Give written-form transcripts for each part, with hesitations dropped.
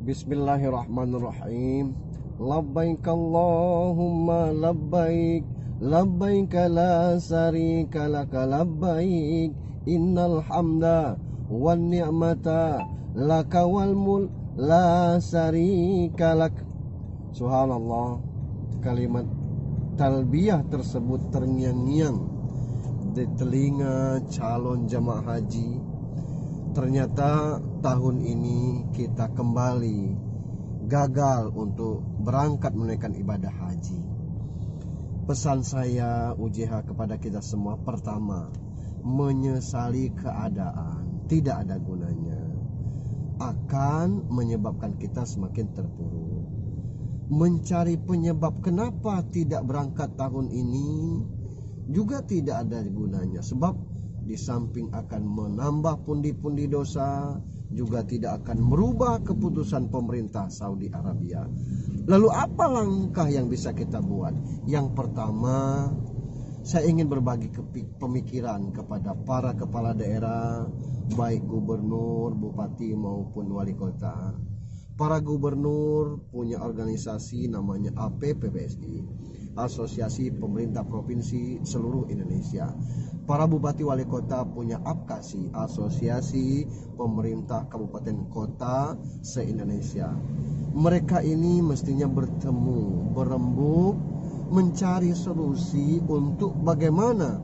Bismillahirrahmanirrahim. Labbaik Allahumma labbaik, labbaik la syarika laka labbaik, innal hamda wan ni'mata laka wal mulk la syarika lak. Subhanallah, kalimat talbiyah tersebut terngiang-ngiang di telinga calon jamaah haji. Ternyata tahun ini kita kembali gagal untuk berangkat menunaikan ibadah haji. Pesan saya UJH kepada kita semua, pertama, menyesali keadaan tidak ada gunanya, akan menyebabkan kita semakin terpuruk. Mencari penyebab kenapa tidak berangkat tahun ini juga tidak ada gunanya, sebab di samping akan menambah pundi-pundi dosa, juga tidak akan merubah keputusan pemerintah Saudi Arabia. Lalu apa langkah yang bisa kita buat? Yang pertama, saya ingin berbagi pemikiran kepada para kepala daerah, baik gubernur, bupati maupun wali kota. Para gubernur punya organisasi namanya APPPSI, Asosiasi Pemerintah Provinsi Seluruh Indonesia. Para bupati wali kota punya APKASI, Asosiasi Pemerintah Kabupaten Kota se-Indonesia. Mereka ini mestinya bertemu, berembuk, mencari solusi untuk bagaimana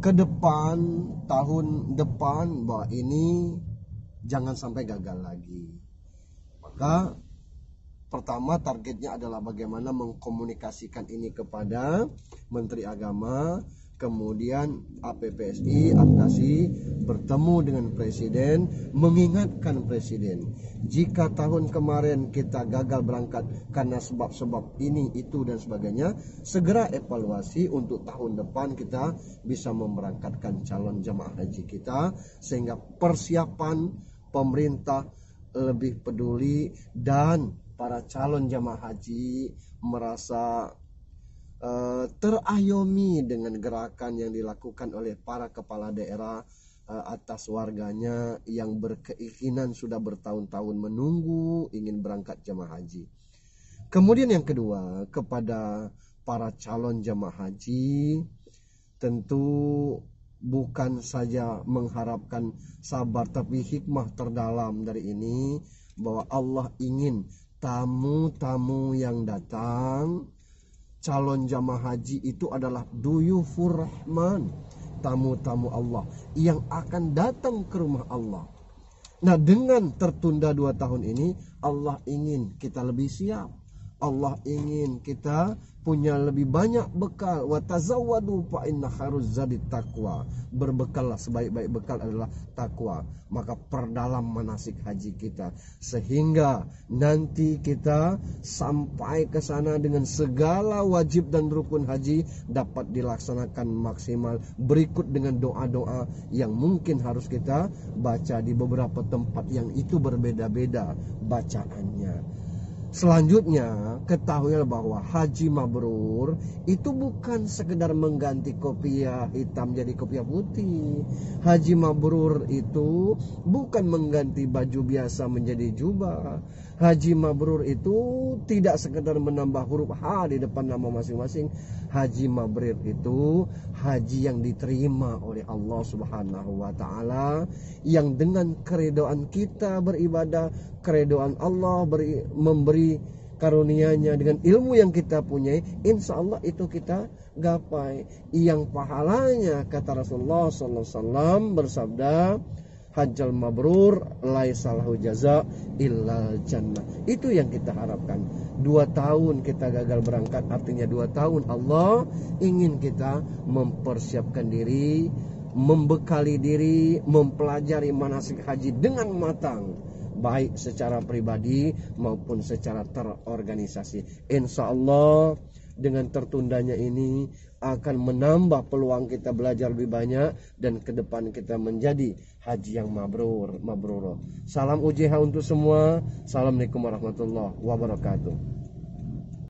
ke depan, tahun depan, bahwa ini jangan sampai gagal lagi. Maka pertama targetnya adalah bagaimana mengkomunikasikan ini kepada Menteri Agama. Kemudian APPSI, APKASI bertemu dengan Presiden, mengingatkan Presiden, jika tahun kemarin kita gagal berangkat karena sebab-sebab ini, itu dan sebagainya, segera evaluasi untuk tahun depan kita bisa memberangkatkan calon jamaah haji kita, sehingga persiapan pemerintah lebih peduli dan para calon jamaah haji merasa terayomi dengan gerakan yang dilakukan oleh para kepala daerah atas warganya yang berkeinginan sudah bertahun-tahun menunggu ingin berangkat jamaah haji. Kemudian yang kedua, kepada para calon jamaah haji, tentu bukan saja mengharapkan sabar, tapi hikmah terdalam dari ini bahwa Allah ingin tamu-tamu yang datang, calon jamaah haji itu adalah duyufur rahman, tamu-tamu Allah yang akan datang ke rumah Allah. Nah, dengan tertunda 2 tahun ini, Allah ingin kita lebih siap. Allah ingin kita punya lebih banyak bekal. Wa tazawwadu fa inna khairuz zadi taqwa. Berbekallah, sebaik-baik bekal adalah takwa. Maka perdalam manasik haji kita sehingga nanti kita sampai ke sana dengan segala wajib dan rukun haji dapat dilaksanakan maksimal. Berikut dengan doa-doa yang mungkin harus kita baca di beberapa tempat yang itu berbeda-beda bacaannya. Selanjutnya, ketahuilah bahwa haji mabrur itu bukan sekedar mengganti kopiah hitam jadi kopiah putih. Haji mabrur itu bukan mengganti baju biasa menjadi jubah. Haji mabrur itu tidak sekedar menambah huruf H di depan nama masing-masing. Haji mabrur itu haji yang diterima oleh Allah Subhanahu wa taala, yang dengan keridhaan kita beribadah, keridhaan Allah memberi karunia-Nya dengan ilmu yang kita punyai, insya Allah itu kita gapai. Yang pahalanya, kata Rasulullah SAW bersabda, hajjal mabrur laisa lahu jaza illal jannah. Itu yang kita harapkan. 2 tahun kita gagal berangkat, artinya 2 tahun Allah ingin kita mempersiapkan diri, membekali diri, mempelajari manasik haji dengan matang, baik secara pribadi maupun secara terorganisasi. Insya Allah dengan tertundanya ini akan menambah peluang kita belajar lebih banyak, dan ke depan kita menjadi haji yang mabrur. Salam UJH untuk semua. Assalamualaikum warahmatullahi wabarakatuh.